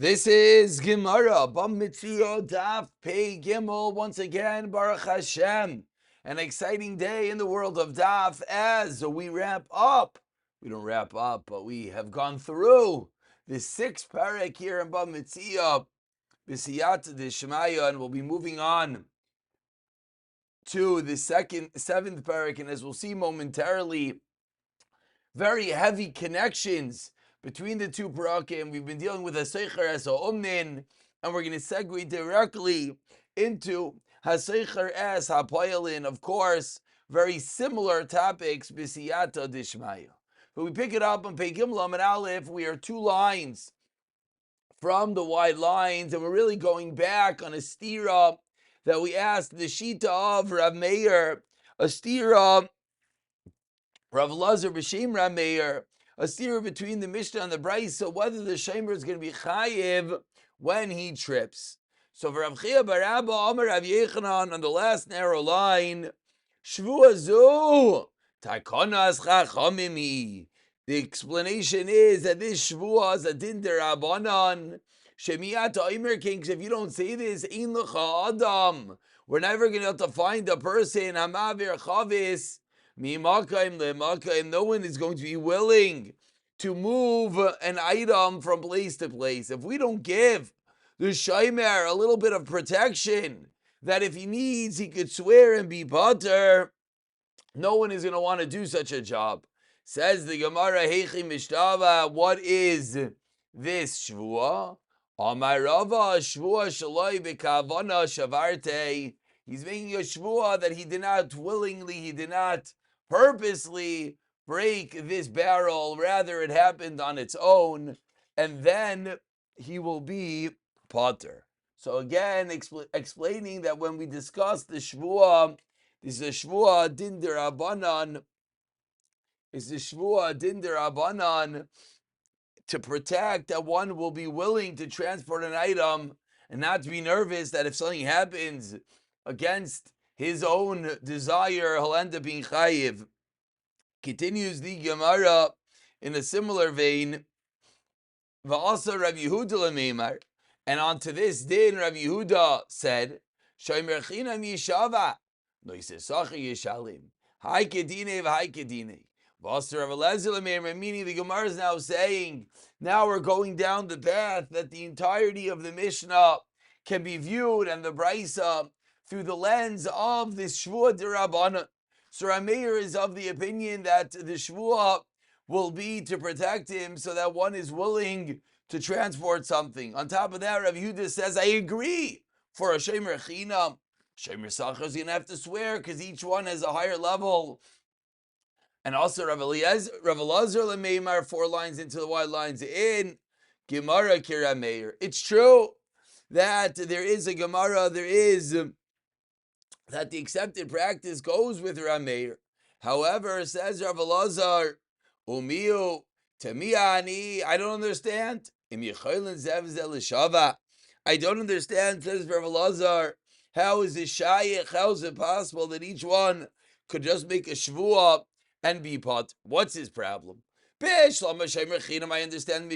This is Gemara, Metziah, Daf Pei Gimel. Once again, Baruch Hashem. An exciting day in the world of Daf as we wrap up. We don't wrap up, but we have gone through the sixth parak here in Metziah, B'siyata D'Shemaya, and we'll be moving on to the seventh parak, and as we'll see momentarily, very heavy connections between the two parakim. We've been dealing with Haseicher as a Omnin, and we're going to segue directly into Haseicher as Hapoyalin. Of course, very similar topics, B'siyata D'Shmaya. But we pick it up on Pei Gimel and Aleph. We are 2 lines from the wide lines, and we're really going back on a stira that we asked the Shita of Rav Meir, a stira Rav Lazar b'Shem Rav Meir, a stira between the Mishnah and the Brisa, whether the Shemer is going to be chayiv when he trips. So for Rav Chia bar Abba Amar Rav Yechanan on the last narrow line, Shvua zu takonas chachamimi. The explanation is that this Shvua is a din derabanan. Shemiyat Omer Kings. If you don't say this, in lecha adam, we're never going to be able to find a person hamavir chavis. No one is going to be willing to move an item from place to place. If we don't give the Shaimer a little bit of protection, that if he needs, he could swear and be butter, no one is going to want to do such a job. Says the Gemara, Heichi Mishtava, what is this Shvua? Amarava Shvua Shaloi B'Kavana Shavarte. He's making a Shvua that he did not willingly, he did not purposely break this barrel, rather it happened on its own, and then he will be potter. So again, explaining that when we discuss the Shvua, this is a Shvua din derabanan, to protect that one will be willing to transport an item and not to be nervous that if something happens against his own desire, he'll end up being chayiv. Continues the Gemara in a similar vein. Va'asa Rav Yehuda lemeimar, and onto this din Rav Yehuda said, Shomer chinam yishava, no yisesacha yishalim, hai kedine v'hai kedine. Va'asa Rav Elazar lemeimar, meaning the Gemara is now saying, now we're going down the path that the entirety of the Mishnah can be viewed and the Brisa through the lens of this Shvua d'Rabbanan. So Rav Meir is of the opinion that the Shvua will be to protect him so that one is willing to transport something. On top of that, Rav Yehuda says, I agree. For a Shemer Chinam, Shemer Sachar is going to have to swear because each one has a higher level. And also Rav Elazar lemeimar, 4 lines into the wide lines in Gemara Kira Meir. It's true that there is a Gemara, that the accepted practice goes with Rav Meir. However, says Rav Elazar, Umiu, Tamiani, I don't understand. I don't understand, says Rav Elazar, how is it shayich, how is it possible that each one could just make a shvuah and be pot? What's his problem? I understand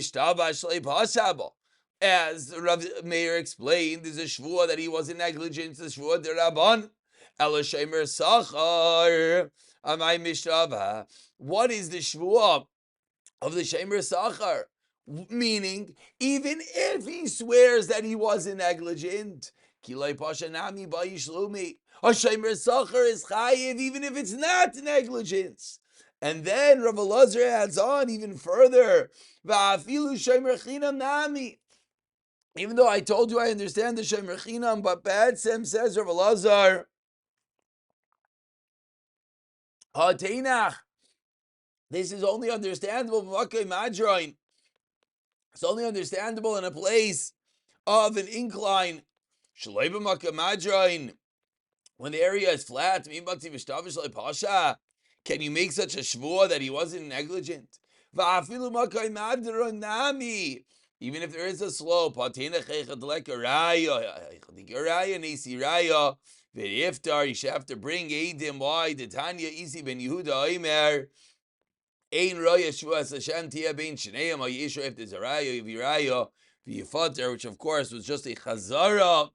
as Rav Meir explained, there's a shvuah that he wasn't negligent, the shvuah d'Rabban. What is the shvuah of the Shemer Sachar? Meaning, even if he swears that he wasn't negligent, a Shemer Sachar is chayiv, even if it's not negligence. And then Rav Elazar adds on even further, even though I told you I understand the Shemer Chinam, but Ba'atzem, says Rav Elazar, this is only understandable. It's only understandable in a place of an incline. When the area is flat, can you make such a shvuah that he wasn't negligent? Even if there is a slope, you should have to bring Eidim. Why? The Tanya Isi ben Yehuda Omer, Ein Raya Shvuas Hashem Tia Ben Shneim, if there's a Raya, v'yifater, which of course was just a chazara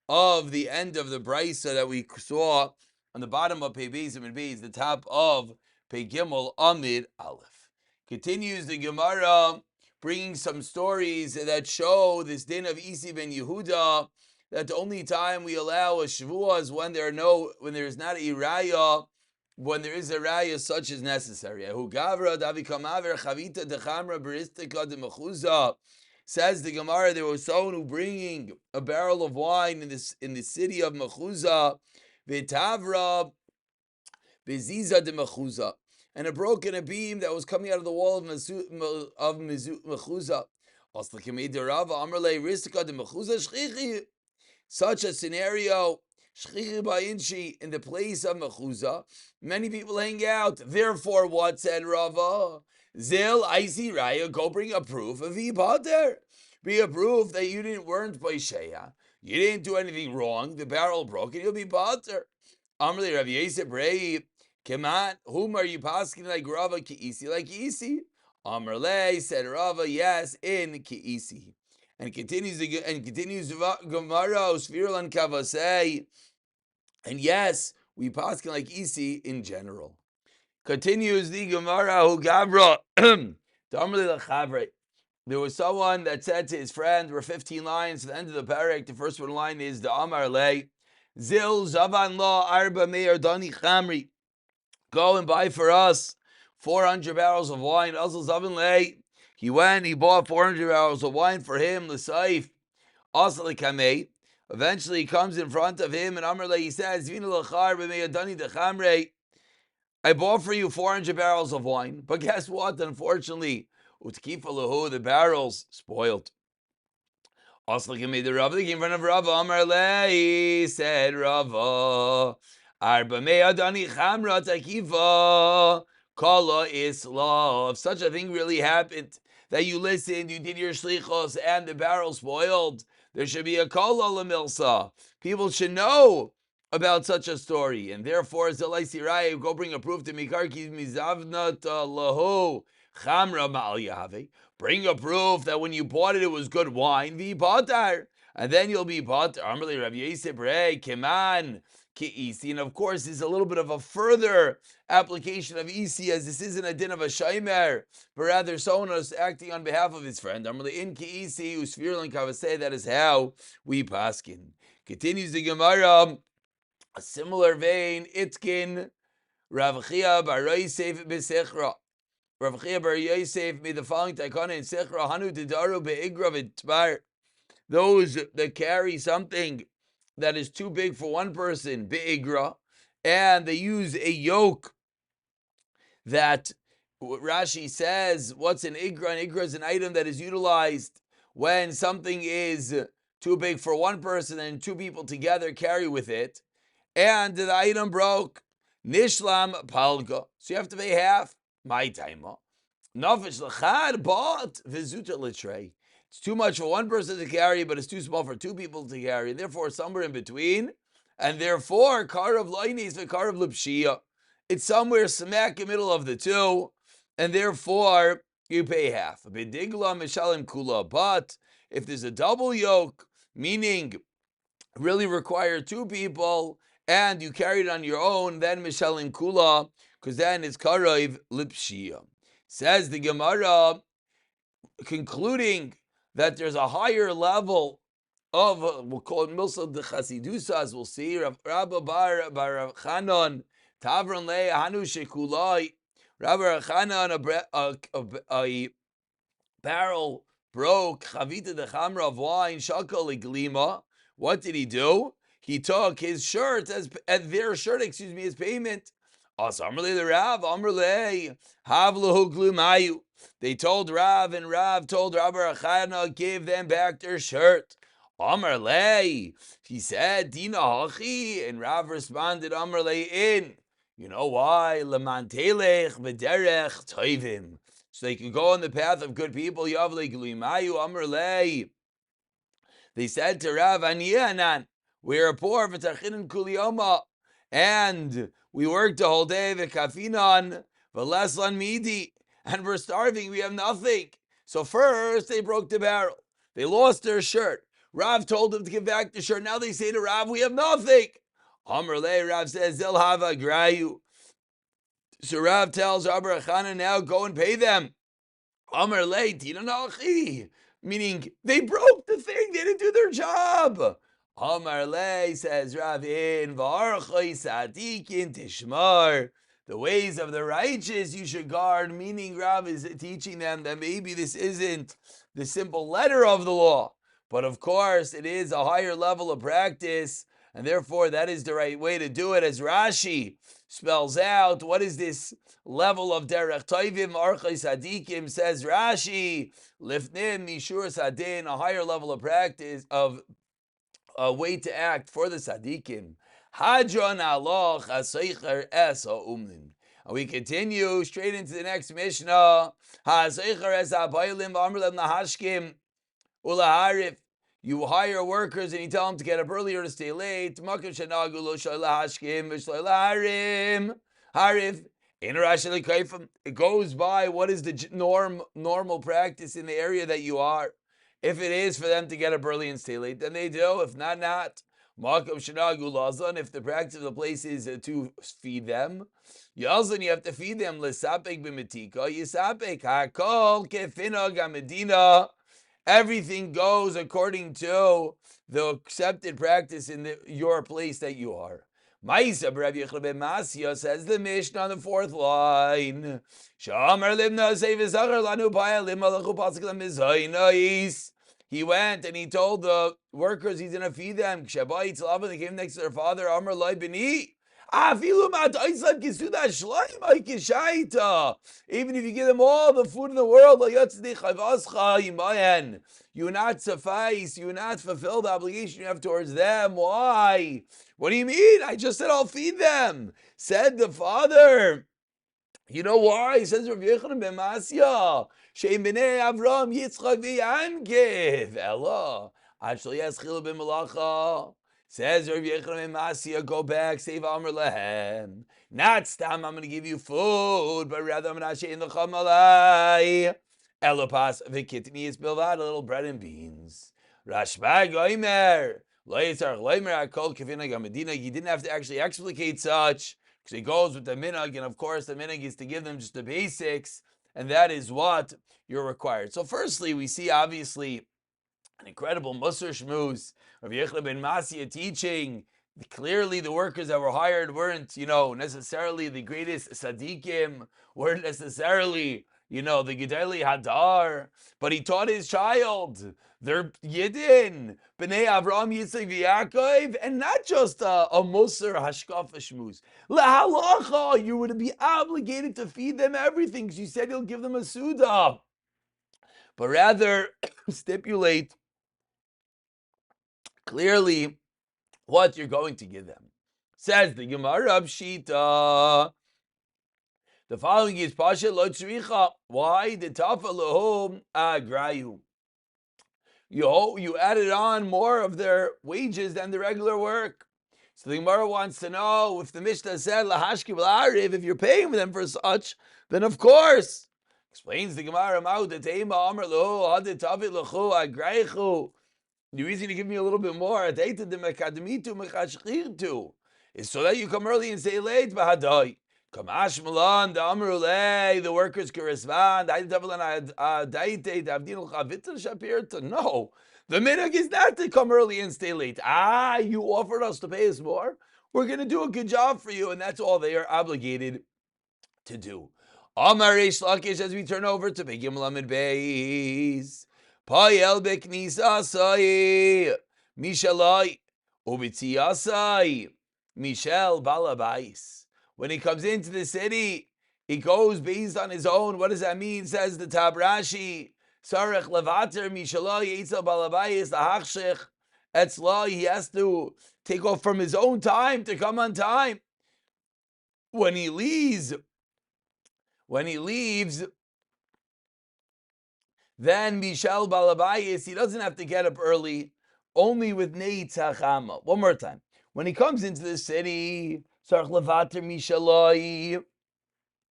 of the end of the brisa that we saw on the bottom of Pei Beis and Beis, the top of Pei Gimel Amid Aleph. Continues the Gemara, bringing some stories that show this din of Isi ben Yehuda, that the only time we allow a Shavua is when there is not a raya, when there is a raya such as necessary. Says the Gemara, there was someone who bringing a barrel of wine in the city of Mechuzah, v'tavra beziza de Mechuzah, and it broke in a beam that was coming out of the wall of Mechuzah. Such a scenario, in the place of Mechuzah, many people hang out. Therefore, what said Rava? Zil, I see Raya, go bring a proof of Ibader. Be a proof that you weren't Boisheya. You didn't do anything wrong. The barrel broke and you'll be Bader. Amrli Rav Yosef Rei, Keman, whom are you pasking like Rava Ki'isi? Like Isi? Amrle said Rava, yes, in Ki'isi. And continues Gemara, Svirlan Kavasei. And yes, we paskin like Isi in general. Continues the Gemara, who Gavra, there was someone that said to his friend, there were 15 lines at the end of the parak. The first one line is the Amar Le, Zil Zavan La Arba Meir Dani Chamri. Go and buy for us 400 barrels of wine. Azal Zavan Le. He went, he bought 400 barrels of wine for him, the Saif. Asal Kamei. Eventually he comes in front of him and Amar Le, he says, Vina Lachar B'Meir Dani De Chamre. I bought for you 400 barrels of wine, but guess what? Unfortunately, the barrels spoiled. Also, give me the Rava. They came in front of Rava. Amar Lei said Rava. Arba mei adani chamra takiva. Kala isla. If such a thing really happened, that you listened, you did your shlichos, and the barrel spoiled, there should be a kala lemilsa. People should know about such a story, and therefore Zalai Sirai, go bring a proof to Mikarki Mizavnat Lahu Chamra Ma'al Yahve. Bring a proof that when you bought it, it was good wine, v'batar, and then you'll be batar. Amrli Rav Yosef Rei Keman Ki'isi, and of course, this is a little bit of a further application of Isi, as this isn't a din of a shaymer, but rather someone is acting on behalf of his friend. Amrli in Ki'isi Usfirlan Kavasei. That is how we paskin. Continues the Gemara. A similar vein, Itkin, Rav Chia bar Yosef b'Sechra. Rav Chia bar Yosef made the following taikana in Sechra, Hanu Tidaru be'igra v'tbar. Those that carry something that is too big for one person, be'igra, and they use a yoke that Rashi says, what's an igra? An igra is an item that is utilized when something is too big for one person and two people together carry with it. And the item broke. Nishlam palga. So you have to pay half. My time. Nafish lachad bought vizuta litrei. It's too much for one person to carry, but it's too small for two people to carry. Therefore, somewhere in between. And therefore, kar of loinis and kar of lipshia. It's somewhere smack in the middle of the two. And therefore, you pay half. Bidigla mishalim kula. But if there's a double yoke, meaning really require two people, and you carry it on your own, then mishalim kula, because then it's karaiv lipshia. Says the Gemara, concluding that there's a higher level of, we'll call it milsa de chasidusas, we'll see, Rabba bar Chanon, tavron le hanu shekulai, Rabba Chanon, a barrel broke, chavita de chamra of wine, shakal iglima. What did he do? He took his shirt as their shirt, as payment. Amrle the Rav, Amrle, Havlahu Glumayu. They told Rav, and Rav told Rabbi Achana, give them back their shirt. Amrle, he said, Dina Hachi, and Rav responded, Amrle in. You know why? Lemantelech v'derech toivim. So they could go on the path of good people. Yavle Glumayu, Amrle. They said to Rav, Aniyanan, we are poor, v'tachin kuliyoma, and we worked the whole day, v'kafinan, v'leslan midi, and we're starving, we have nothing. So first, they broke the barrel. They lost their shirt. Rav told them to give back the shirt. Now they say to Rav, we have nothing. Amr le, Rav says, they'll have a grayu. So Rav tells Rabbi Chana, now go and pay them. Amr le, tina nachi. Meaning, they broke the thing. They didn't do their job. Amar le, says Rav, in v'archoi sadikin tishmar. The ways of the righteous you should guard, meaning Rav is teaching them that maybe this isn't the simple letter of the law, but of course it is a higher level of practice, and therefore that is the right way to do it, as Rashi spells out. What is this level of derech toivim archai sadikim? Says Rashi, lifnim mishur sadin, a higher level of practice, of a way to act for the sadikim. Hadron aloch aseicher es ha'umnin. And we continue straight into the next Mishnah. Ha'aseicher es ha'baylim v'amrlem nahashkim ulaharif. You hire workers and you tell them to get up earlier to stay late. Makim shenagu lo shoy lahashkim v'shloy laharim. Harif. It goes by what is the normal practice in the area that you are. If it is for them to get up early and stay late, then they do. If not, not. If the practice of the place is to feed them, you have to feed them. Everything goes according to the accepted practice in your place that you are. Ma'isa Rabbi Yochanan ben Metziah, says the Mishnah on the fourth line. He went and he told the workers he's going to feed them. They came next to their father. Even if you give them all the food in the world, you will not suffice, you will not fulfill the obligation you have towards them. Why? What do you mean? I just said I'll feed them. Said the father. You know why? He says Rabbi Yochanan ben Metziah, Shein b'nei Avram, Yitzchak v'Yankev, Ella, Ashli Yeschil ben Malacha. Says Rabbi Yochanan ben Metziah, go back, save Amr lehem. Not stam, I'm going to give you food, but rather I'm going to shein l'cham alai. Ella pas v'kitni is bilvad, a little bread and beans. Rashba goimer, lo yitzarch loimer akol kevina gamadina. He didn't have to actually explicate such. So he goes with the minhag, and of course the minhag is to give them just the basics, and that is what you're required. So firstly, we see obviously an incredible Musar Shmuz, Rabbi Yochanan ben Metziah teaching. Clearly the workers that were hired weren't, necessarily the greatest tzaddikim, weren't necessarily, the Gedali Hadar, but he taught his child. They're Yidden, B'nei Avraham, Yitzchak, Yaakov, and not just a Musar Hashkafa Shmuz. Lahalacha, you would be obligated to feed them everything, because you said you'll give them a Suda. But rather, stipulate clearly what you're going to give them. Says the Gemara Pshita. The following is Pasha Lo Tzricha. Why? The Tafa Lahom Agrayu. You added on more of their wages than the regular work. So the Gemara wants to know, if the Mishnah said Lahashki V'La'ariv, if you're paying them for such, then of course. Explains the Gemara, the reason you give me a little bit more is so that you come early and say late. Kamash Malan, the Amrulay, the workers can respond. No, the minhag is not to come early and stay late. You offered us to pay us more. We're going to do a good job for you, and that's all they are obligated to do. Amar Reish Lakish, as we turn over to Begim Lamed Beis. Payel Beknisasai, Mishalai, Ubitziasai, Mishel Balabais. When he comes into the city, he goes based on his own. What does that mean? Says the Tab Rashi. Sarech Levater Mishalai Eitzel Balabais Lahachshech Etzla. He has to take off from his own time to come on time. When he leaves, then Mishal Balabayis, he doesn't have to get up early, only with Neitzachama. One more time. When he comes into the city, Sarch Levater Mishalai,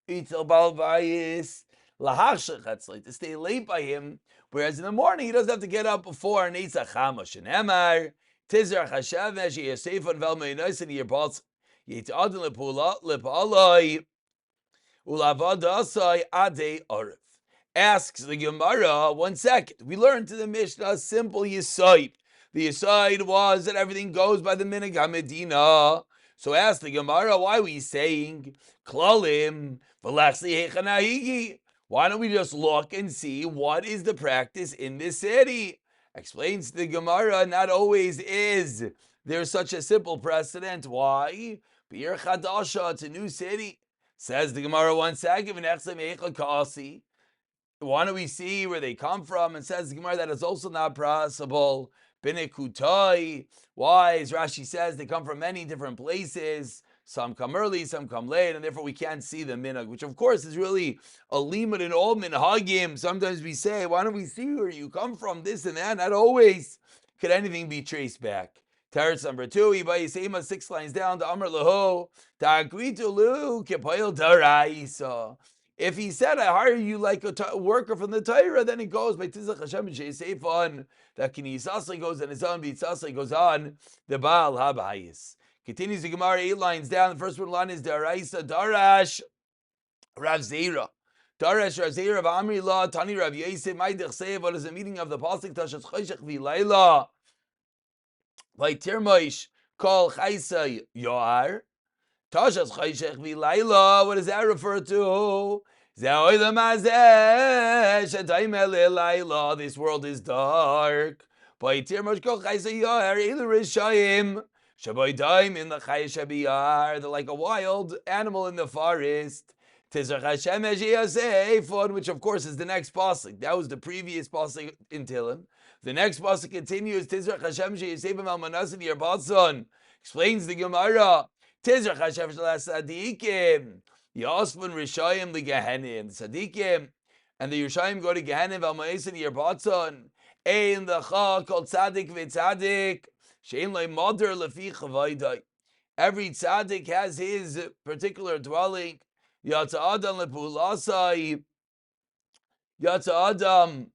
Eitzel Balabayis, Lahachshech Etzla, to stay late by him. Whereas in the morning, he doesn't have to get up before Netzach Chamash and Emar. Tizrach Hashem, Meshi Yosef, and Velma Yinois, and Yerbals, Yet Adon Lepaloi, Ulavadasai Ade Arif. Asks the Gemara, 1 second. We learned to the Mishnah a simple Yisoid. The Yisoid was that everything goes by the Minhag HaMedina. So ask the Gemara, why are we saying Klalim V'lachsi Hechanahigi? Why don't we just look and see what is the practice in this city? Explains the Gemara, not always is there such a simple precedent. Why? Bir Chadasha, it's a new city. Says the Gemara, 1 second. Why don't we see where they come from? And says the Gemara that is also not possible. Binekutai. Why? As Rashi says, they come from many different places. Some come early, some come late, and therefore we can't see the minhag, which of course is really a limit in all minhagim. Sometimes we say, why don't we see where you come from, this and that? Not always could anything be traced back. Teretz number 2, Ibai Seima, 6 lines down, to Amr Laho, Ta'agritu Lu, Kepoil Daraisa. If he said, I hire you like a worker from the Torah, then it goes by Tizach Hashem and Sheisefon, that Kinisasli goes on his own, Bitzasli goes on, the Baal Habayis. Continues the Gemara 8 lines down. The first one line is Daraisa Darash Rav Zera. Darash Rav Zera of Amri La Tani Rav Yosef Maidich Seiv. What is the meaning of the pasuk Tashas Chayshach Vilayla? By Tirmoish Kol Chaysa Yoar. Tashas Chayshach Vilayla. What does that refer to? This world is dark. By Tirmoish Kol Chaysa Yoar. Ilu Rishayim. Shaboidaim in the Chai Shabiyar, they're like a wild animal in the forest. Tizrach Hashem Ejiyasefon, which of course is the next pasuk. That was the previous pasuk in Tilim. The next pasuk continues. Tizrach Hashem Ejiyasefon al Manasin Yerbatson. Explains the Gemara. Tizrach Hashem Sadikim. Yosfun Rishayim the Gehenim. The Sadikim and the Rishayim go to Gehenim al Manasin Yerbatson. Ein the Cha called Tzadik v'Tzadik. Every tzaddik has his particular dwelling. Yatsa Adam lepulasai, Yatsa Adam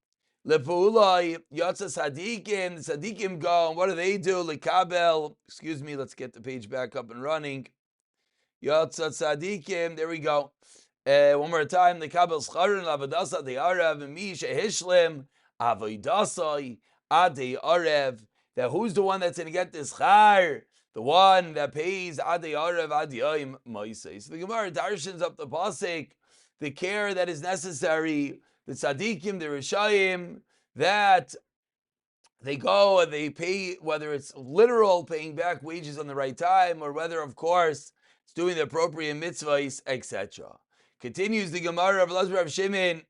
lepulai, Yatsa Sadikim. The Sadikim go, and what do they do? Lekabel. Excuse me, let's get the page back up and running. Yatsa Sadikim. There we go. One more time. Lekabel scharin lavadasa de arev misha hishlim avoidasai ade arev. That who's the one that's going to get this char? The one that pays Adei Arev Adiyayim Moisei. So the Gemara darshans up the pasuk, the care that is necessary, the tzaddikim, the rishayim, that they go and they pay, whether it's literal paying back wages on the right time, or whether, of course, it's doing the appropriate mitzvahs, etc. Continues the Gemara of Lazar of Shimon,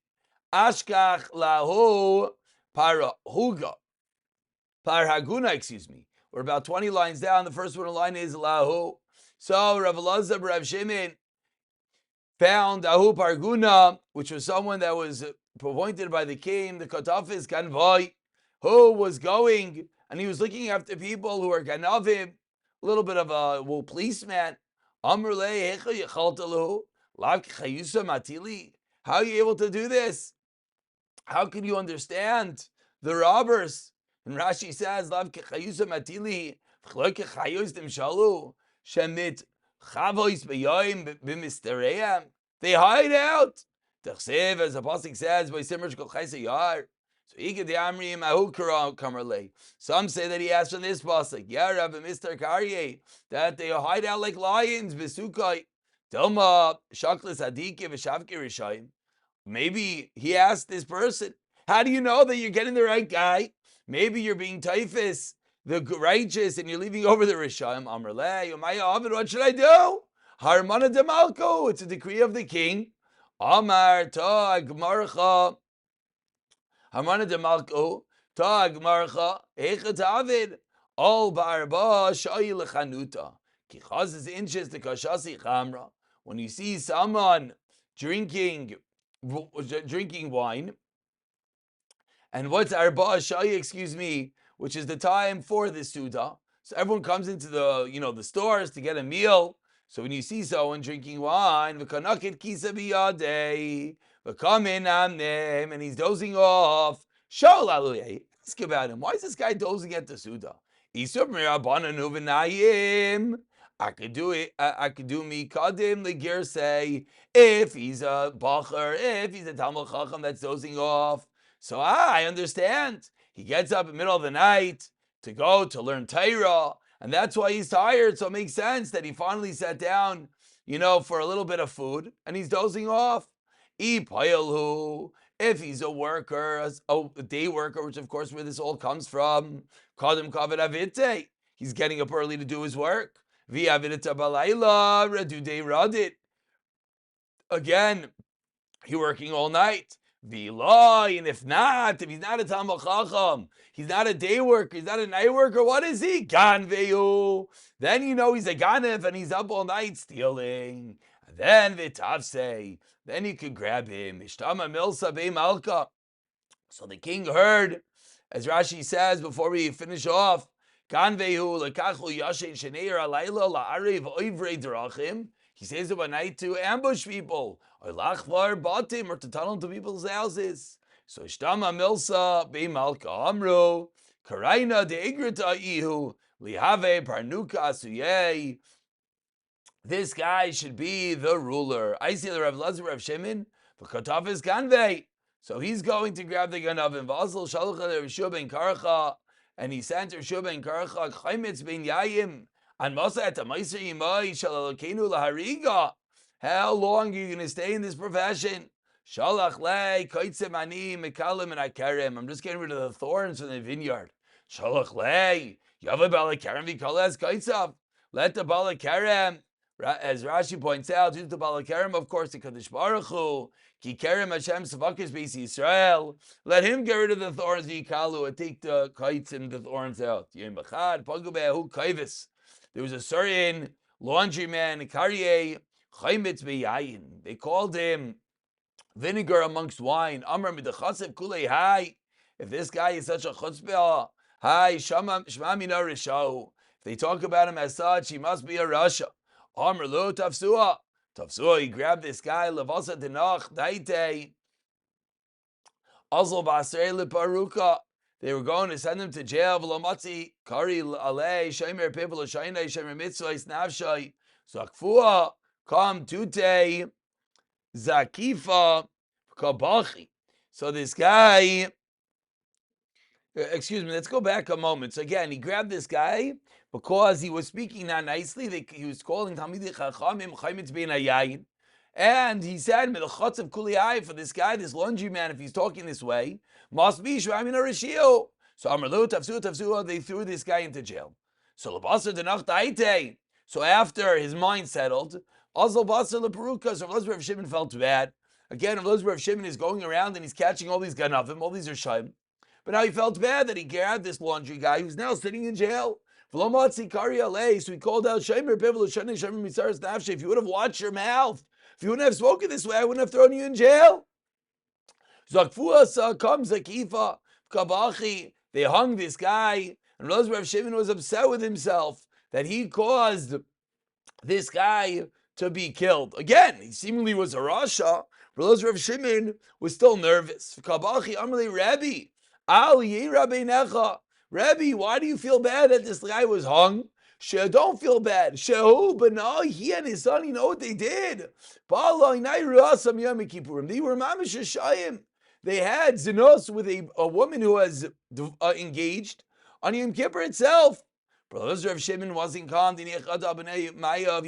Ashkach lahu parahuga. Parhaguna, excuse me. We're about 20 lines down. The first one line is Lahu. So Rav Elazar Rav Shimon found Ahu Parguna, which was someone that was appointed by the king, the Kotafis Kanvai, who was going and he was looking after people who are Ganavim, a little bit of a policeman. Amrle Hecha Yechaltalu, Lav Chayusa Matili. How are you able to do this? How can you understand the robbers? And Rashi says, "Lav kechayusa matili, v'chloi kechayos dimshalu, shemit chavois beyoyim b'mistereim." They hide out. T'chsev, as the pasuk says, by simrish kol chaysa yar. So ikad yamrim ahu kamerle. Some say that he asked from this pasuk, Yarav b'mister karye, that they hide out like lions b'sukai. Dilma shaklis adike v'shavke rishayim. Maybe he asked this person, how do you know that you're getting the right guy? Maybe you're being typhus, the righteous, and you're leaving over the Rishayim. Amrleh, what should I do? Harmana de Malko, it's a decree of the king. Amar Tag Marcha. Harmana de Malko, Tag Marcha, Echat Avid, All Barba Shai Lechanuta. Kichaz is inches the Kashasi Chamra. When you see someone drinking wine, and what's Arba Shai, excuse me, which is the time for the Suda. So everyone comes into the, the stores to get a meal. So when you see someone drinking wine, v'kanakit kisa biyadei, v'kamin amnem, and he's dozing off, Shaul Aluyeh, ask about him. Why is this guy dozing at the Suda? Isur Mirabana Nuvenayim. I could do it. I could do me kadim legir say if he's a bacher, if he's a Talmud Chacham that's dozing off. So I understand. He gets up in the middle of the night to go to learn Torah, and that's why he's tired. So it makes sense that he finally sat down, for a little bit of food, and he's dozing off. If he's a worker, a day worker, which of course where this all comes from, kadim kavod avite. He's getting up early to do his work. V'avidita balayla radudei radit. Again, he's working all night. V'lo, and if he's not a Talmud Chacham, he's not a day worker, he's not a night worker, what is he? Ganveyu. Then he's a ganef and he's up all night stealing. And then v'tavsei, then you could grab him. Ishtama milsa be'malka. So the king heard, as Rashi says before we finish off, Ganvehu lekachu yashin sheneir alayla la'arev oivrei derachim. He says it by night to ambush people, or lachvar batim, or to tunnel to people's houses. So Ishtama Milsa Beimalka Amru Karaina Deigrita Ihu Lihave Parnuka Asuyei. This guy should be the ruler. I see the Rav Lazar Rav Shimon, V'kataf is Ganvei. So he's going to grab the Ganavim. V'azal Shalcha Rav Shua ben Karcha, and he sent Rav Shua ben Karcha Chaimitz ben Yayim. And Masa at the Meiser Yimai Shalalokenu Lahariga. How long are you going to stay in this profession? Shalach lei koitzem ani mekalim and akarem. I'm just getting rid of the thorns from the vineyard. Shalach lei yava balakarem v'kolas koitzav. Let the balakarem, as Rashi points out, who's the balakarem? Of course, the Kadosh Baruch Hu. Ki kerem Hashem savakis beis Yisrael. Let him get rid of the thorns v'ikalu and take the kites and the thorns out. Yom b'chad pagu be'ahu kaivis. There was a certain laundryman, Karye Chaimitz be'yayin. They called him vinegar amongst wine. Amr midachasef kulei hai. If this guy is such a chutzpah, hai shama mina rishau. If they talk about him as such, he must be a rasha. Amr lo tafsua. Tafsua, he grabbed this guy, levasa denach daite. Azal b'asrei leparuka. They were going to send him to jail. V'lomatzi kari alei shemer people l'shaynei shemer mitzvahs nafshay zakfua kam tute zakifa kabachi. So this guy, excuse me, let's go back a moment. So again, he grabbed this guy because he was speaking not nicely. He was calling Talmidei Chachamim Chaimitz ben Yayin. And he said, "Melachotz of kuliyai for this guy, this laundryman, if he's talking this way, must be shvamin arishio." So Amrlu tafsu, they threw this guy into jail. So labasar denach daite. So after his mind settled, azal basar leperuka. So Rav Shimon felt bad. Again, Rav Shimon is going around and he's catching all these ganavim, all these are shaim. But now he felt bad that he grabbed this laundry guy who's now sitting in jail. So he called out, Shemer Pivul Shani Shemer Mitzaras Nafshe. If you would have watched your mouth, if you wouldn't have spoken this way, I wouldn't have thrown you in jail. Zakfuasa comes Akifa Kabachi. They hung this guy, and Rav Shimon was upset with himself that he caused this guy to be killed. Again, he seemingly was a rasha. Rav Shimon was still nervous. Kabachi Amrli Rabbi Al Rabbi Rabbi, why do you feel bad that this guy was hung? Don't feel bad. Shehu, but no, he and his son, you know what they did? They were mamish shayim. They had zinos with a woman who was engaged on Yom Kippur itself. Brother Rav Shimon wasn't calm. He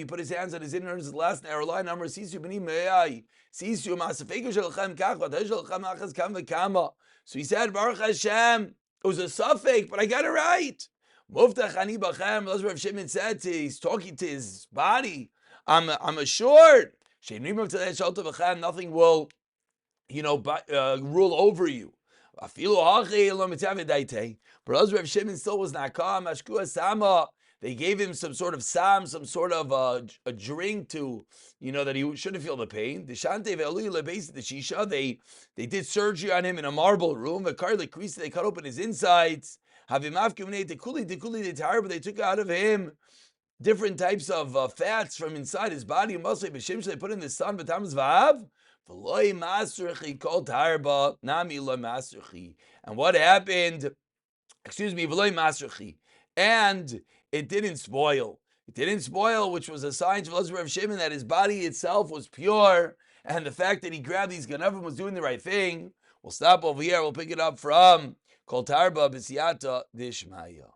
put his hands on his innards. The last narrow line number Sisu b'ni me'ai. Sisu masafegu shelchem kachva. Shelchem achas kam v'kama. So he said, Baruch Hashem. It was a suffix, but I got it right. Muftach ani bachem. Rav Shimon said he's talking to his body. I'm assured. Nothing will, rule over you. But Rav Shimon still was not calm. They gave him some sort of sam, some sort of a drink to, that he shouldn't feel the pain. They did surgery on him in a marble room. They cut open his insides. But they took out of him different types of fats from inside his body. They put in the sun. V'loi masrichi kol tarba nami lo masrichi. And what happened? Excuse me, v'loi masrichi. And it didn't spoil. It didn't spoil, which was a sign to Rav Shimon that his body itself was pure, and the fact that he grabbed these ganavim was doing the right thing. We'll stop over here. We'll pick it up from Kol Tarba B'Siyata Dishmaya.